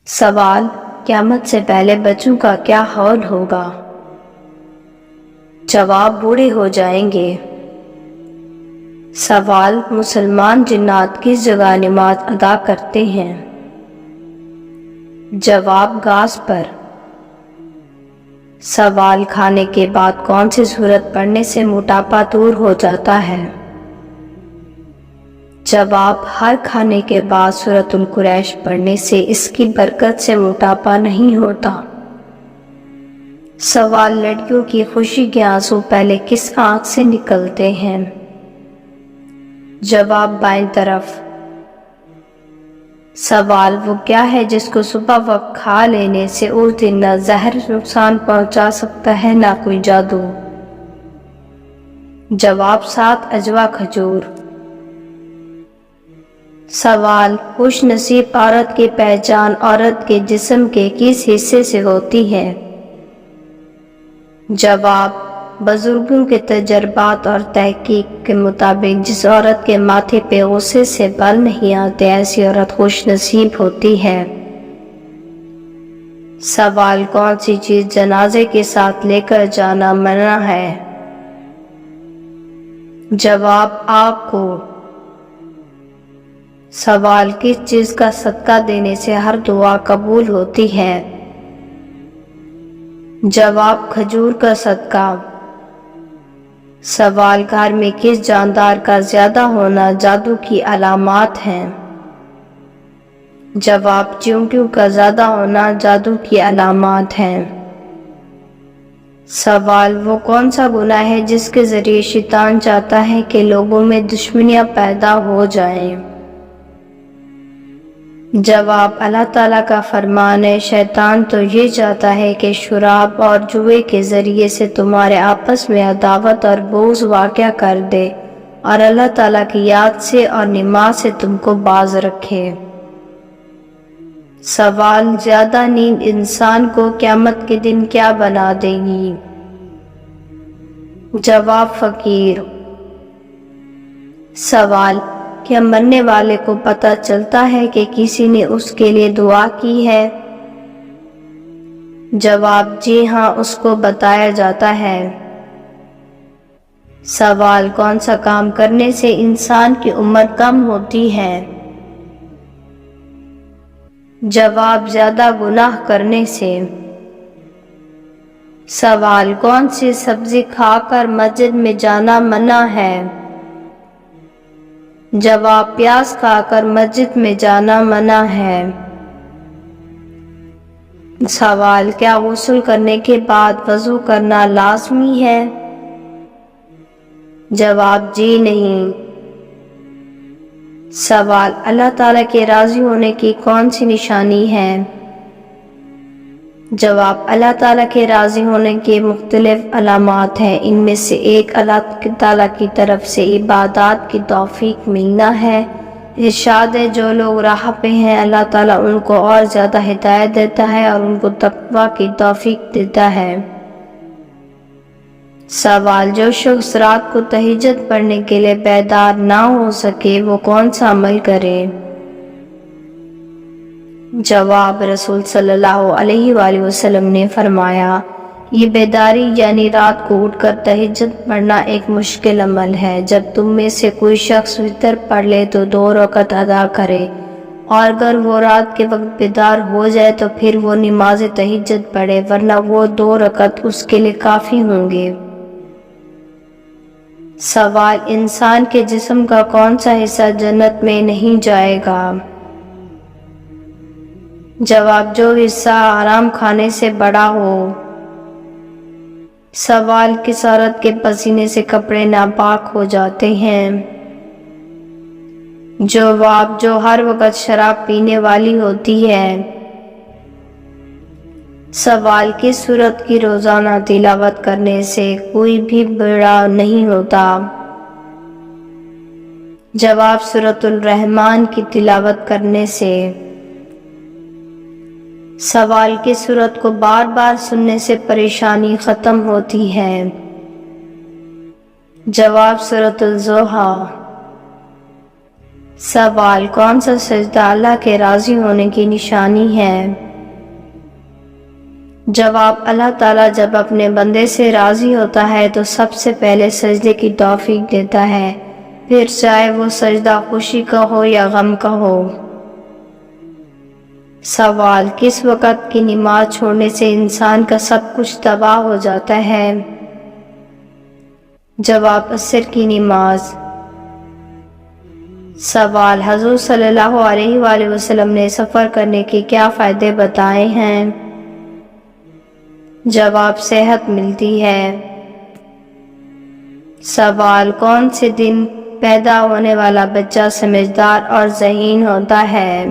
سوال: قیامت سے پہلے بچوں کا کیا حال ہوگا؟ جواب: بوڑھے ہو جائیں گے۔ سوال: مسلمان جنات کس جگہ نماز ادا کرتے ہیں؟ جواب: گھاس پر۔ سوال: کھانے کے بعد کون سی سورت پڑھنے سے موٹاپا دور ہو جاتا ہے؟ جواب: ہر کھانے کے بعد سورۃ القریش پڑھنے سے اس کی برکت سے موٹاپا نہیں ہوتا۔ سوال: لڑکیوں کی خوشی کے آنسو پہلے کس آنکھ سے نکلتے ہیں؟ جواب: بائیں طرف۔ سوال: وہ کیا ہے جس کو صبح وقت کھا لینے سے اس دن نہ زہر نقصان پہنچا سکتا ہے نہ کوئی جادو؟ جواب: 7 اجوا کھجور۔ سوال: خوش نصیب عورت کی پہچان عورت کے جسم کے کس حصے سے ہوتی ہے؟ جواب: بزرگوں کے تجربات اور تحقیق کے مطابق جس عورت کے ماتھے پہ غصے سے بال نہیں آتے ایسی عورت خوش نصیب ہوتی ہے۔ سوال: کون سی چیز جنازے کے ساتھ لے کر جانا منع ہے؟ جواب: آگ کو۔ سوال: کس چیز کا صدقہ دینے سے ہر دعا قبول ہوتی ہے؟ جواب: کھجور کا صدقہ۔ سوال: گھر میں کس جاندار کا زیادہ ہونا جادو کی علامات ہیں؟ جواب: چیونٹیوں کا زیادہ ہونا جادو کی علامات ہیں۔ سوال: وہ کون سا گناہ ہے جس کے ذریعے شیطان چاہتا ہے کہ لوگوں میں دشمنیاں پیدا ہو جائیں؟ جواب: اللہ تعالیٰ کا فرمان ہے، شیطان تو یہ چاہتا ہے کہ شراب اور جوئے کے ذریعے سے تمہارے آپس میں عداوت اور بغض واقع کر دے اور اللہ تعالیٰ کی یاد سے اور نماز سے تم کو باز رکھے۔ سوال: زیادہ نیند انسان کو قیامت کے دن کیا بنا دے گی؟ جواب: فقیر۔ سوال: کیا مرنے والے کو پتہ چلتا ہے کہ کسی نے اس کے لیے دعا کی ہے؟ جواب: جی ہاں، اس کو بتایا جاتا ہے۔ سوال: کون سا کام کرنے سے انسان کی عمر کم ہوتی ہے؟ جواب: زیادہ گناہ کرنے سے۔ سوال: کون سی سبزی کھا کر مسجد میں جانا منع ہے؟ جواب: پیاز کھا کر مسجد میں جانا منع ہے۔ سوال: کیا غسل کرنے کے بعد وضو کرنا لازمی ہے؟ جواب: جی نہیں۔ سوال: اللہ تعالیٰ کے راضی ہونے کی کون سی نشانی ہے؟ جواب: اللہ تعالیٰ کے راضی ہونے کی مختلف علامات ہیں، ان میں سے ایک اللہ تعالیٰ کی طرف سے عبادات کی توفیق ملنا ہے۔ ارشاد ہے، جو لوگ راہ پہ ہیں اللہ تعالیٰ ان کو اور زیادہ ہدایت دیتا ہے اور ان کو تقوی کی توفیق دیتا ہے۔ سوال: جو شخص رات کو تہجد پڑھنے کے لیے بیدار نہ ہو سکے وہ کون سا عمل کرے؟ جواب: رسول صلی اللہ علیہ وآلہ وسلم نے فرمایا، یہ بیداری یعنی رات کو اٹھ کر تہجد پڑھنا ایک مشکل عمل ہے۔ جب تم میں سے کوئی شخص وتر پڑھ لے تو 2 رکعت ادا کرے، اور اگر وہ رات کے وقت بیدار ہو جائے تو پھر وہ نماز تہجد پڑھے، ورنہ وہ 2 رکعت اس کے لیے کافی ہوں گے۔ سوال: انسان کے جسم کا کون سا حصہ جنت میں نہیں جائے گا؟ جواب: جو حصہ حرام کھانے سے بڑا ہو۔ سوال: کس عورت کے پسینے سے کپڑے ناپاک ہو جاتے ہیں؟ جواب: جو ہر وقت شراب پینے والی ہوتی ہے۔ سوال: کس سورت کی روزانہ تلاوت کرنے سے کوئی بھی برا نہیں ہوتا؟ جواب: سورۃ الرحمن کی تلاوت کرنے سے۔ سوال: کس سورت کو بار بار سننے سے پریشانی ختم ہوتی ہے؟ جواب: سورۃ الضحیٰ۔ سوال: کون سا سجدہ اللہ کے راضی ہونے کی نشانی ہے؟ جواب: اللہ تعالیٰ جب اپنے بندے سے راضی ہوتا ہے تو سب سے پہلے سجدے کی توفیق دیتا ہے، پھر چاہے وہ سجدہ خوشی کا ہو یا غم کا ہو۔ سوال: کس وقت کی نماز چھوڑنے سے انسان کا سب کچھ تباہ ہو جاتا ہے؟ جواب: عصر کی نماز۔ سوال: حضور صلی اللہ علیہ وآلہ وسلم نے سفر کرنے کے کیا فائدے بتائے ہیں؟ جواب: صحت ملتی ہے۔ سوال: کون سے دن پیدا ہونے والا بچہ سمجھدار اور ذہین ہوتا ہے؟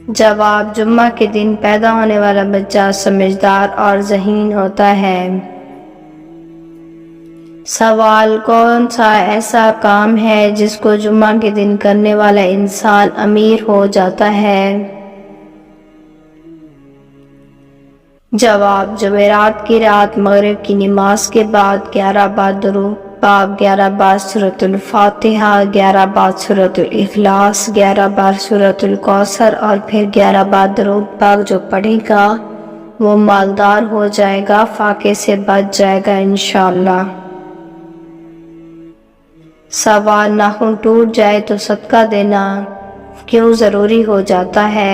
جواب: جمعہ کے دن پیدا ہونے والا بچہ سمجھدار اور ذہین ہوتا ہے۔ سوال: کون سا ایسا کام ہے جس کو جمعہ کے دن کرنے والا انسان امیر ہو جاتا ہے؟ جواب: جمعرات کی رات مغرب کی نماز کے بعد 11 بار درود پاک، 11 بار سورۃ الفاتحہ، 11 بار سورۃ الاخلاص، 11 بار سورۃ الکوثر اور پھر 11 بار درود پاک جو پڑھے گا وہ مالدار ہو جائے گا، فاقے سے بچ جائے گا انشاءاللہ۔ سوال: ناخن ٹوٹ جائے تو صدقہ دینا کیوں ضروری ہو جاتا ہے؟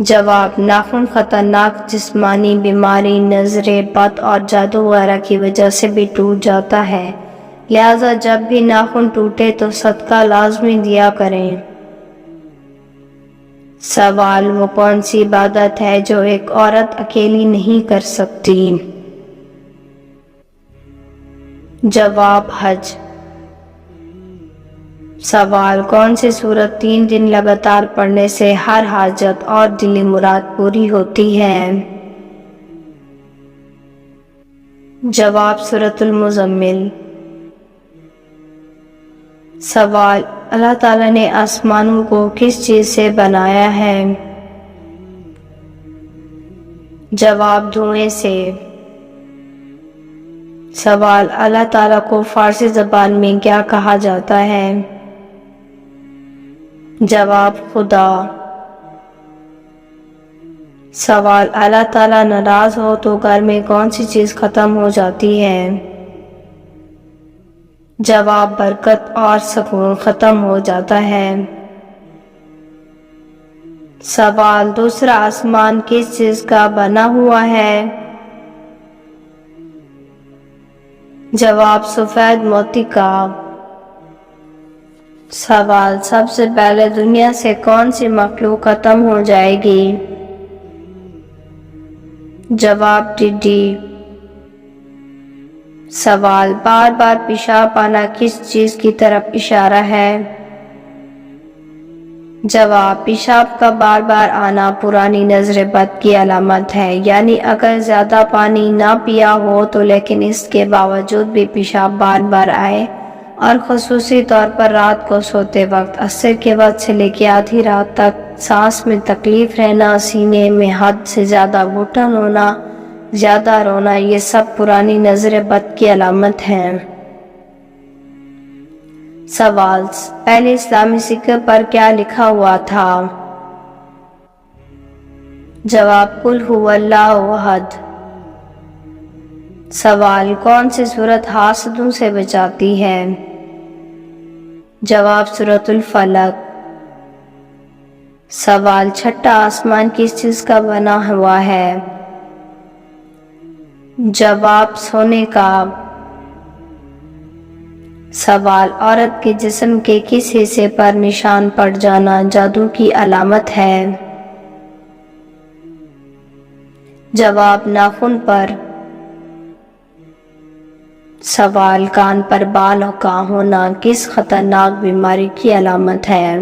جواب: ناخن خطرناک جسمانی بیماری، نظریں بد اور جادو وغیرہ کی وجہ سے بھی ٹوٹ جاتا ہے، لہذا جب بھی ناخن ٹوٹے تو صدقہ لازمی دیا کریں۔ سوال: وہ کون سی عبادت ہے جو ایک عورت اکیلی نہیں کر سکتی؟ جواب: حج۔ سوال: کون سی سورت 3 دن لگاتار پڑھنے سے ہر حاجت اور دلی مراد پوری ہوتی ہے؟ جواب: سورۃ المزمل۔ سوال: اللہ تعالیٰ نے آسمانوں کو کس چیز سے بنایا ہے؟ جواب: دھوئیں سے۔ سوال: اللہ تعالیٰ کو فارسی زبان میں کیا کہا جاتا ہے؟ جواب: خدا۔ سوال: اللہ تعالیٰ ناراض ہو تو گھر میں کون سی چیز ختم ہو جاتی ہے؟ جواب: برکت اور سکون ختم ہو جاتا ہے۔ سوال: دوسرا آسمان کس چیز کا بنا ہوا ہے؟ جواب: سفید موتی کا۔ سوال: سب سے پہلے دنیا سے کون سی مخلوق ختم ہو جائے گی؟ جواب: ٹڈی۔ سوال: بار بار پیشاب آنا کس چیز کی طرف اشارہ ہے؟ جواب: پیشاب کا بار بار آنا پرانی نظر بد کی علامت ہے، یعنی اگر زیادہ پانی نہ پیا ہو تو لیکن اس کے باوجود بھی پیشاب بار بار آئے، اور خصوصی طور پر رات کو سوتے وقت، عصر کے وقت سے لے کے آدھی رات تک سانس میں تکلیف رہنا، سینے میں حد سے زیادہ گھٹن ہونا، زیادہ رونا، یہ سب پرانی نظر بد کی علامت ہے۔ سوال: پہلے اسلامی سکے پر کیا لکھا ہوا تھا؟ جواب: قل هو اللہ احد۔ سوال: کون سی سورت حاسدوں سے بچاتی ہے؟ جواب: سورۃ الفلق۔ سوال: چھٹا آسمان کس چیز کا بنا ہوا ہے؟ جواب: سونے کا۔ سوال: عورت کے جسم کے کس حصے پر نشان پڑ جانا جادو کی علامت ہے؟ جواب: ناخن پر۔ سوال: کان پر بال کا ہونا کس خطرناک بیماری کی علامت ہے؟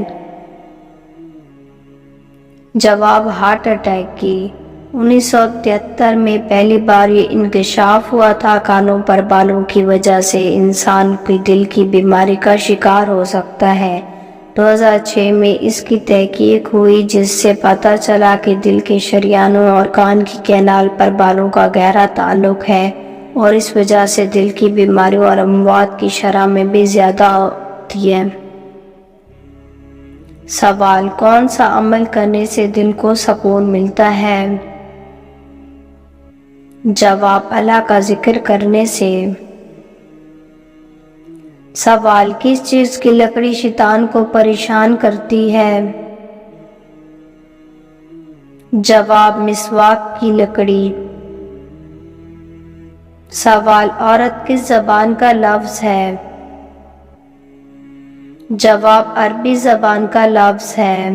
جواب: ہارٹ اٹیک کی۔ 1973 میں پہلی بار یہ انکشاف ہوا تھا کانوں پر بالوں کی وجہ سے انسان کی دل کی بیماری کا شکار ہو سکتا ہے۔ 2006 میں اس کی تحقیق ہوئی جس سے پتہ چلا کہ دل کے شریانوں اور کان کی کینال پر بالوں کا گہرا تعلق ہے۔ اور اس وجہ سے دل کی بیماریوں اور اموات کی شرح میں بھی زیادہ ہوتی ہے۔ سوال: کون سا عمل کرنے سے دل کو سکون ملتا ہے؟ جواب: اللہ کا ذکر کرنے سے۔ سوال: کس چیز کی لکڑی شیطان کو پریشان کرتی ہے؟ جواب: مسواک کی لکڑی۔ سوال: عورت کس زبان کا لفظ ہے؟ جواب: عربی زبان کا لفظ ہے۔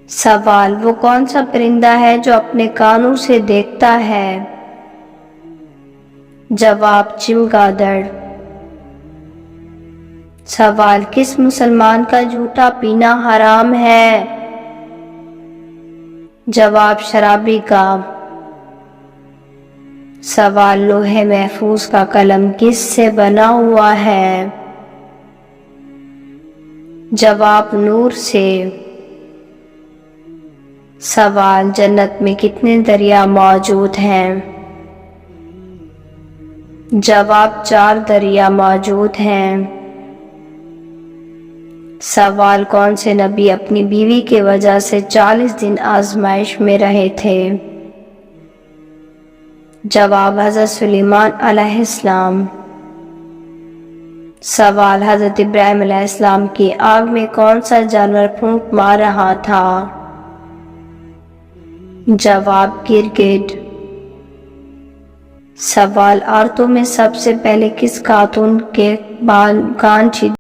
سوال: وہ کون سا پرندہ ہے جو اپنے کانوں سے دیکھتا ہے؟ جواب: چمگادڑ۔ سوال: کس مسلمان کا جھوٹا پینا حرام ہے؟ جواب: شرابی کا۔ سوال: لوح محفوظ کا قلم کس سے بنا ہوا ہے؟ جواب: نور سے۔ سوال: جنت میں کتنے دریا موجود ہیں؟ جواب: 4 دریا موجود ہیں۔ سوال: کون سے نبی اپنی بیوی کی وجہ سے 40 دن آزمائش میں رہے تھے؟ جواب: حضرت سلیمان علیہ السلام۔ سوال: حضرت ابراہیم علیہ السلام کی آگ میں کون سا جانور پھونک مار رہا تھا؟ جواب: گرگٹ۔ سوال: عورتوں میں سب سے پہلے کس خاتون کے کان چھیدے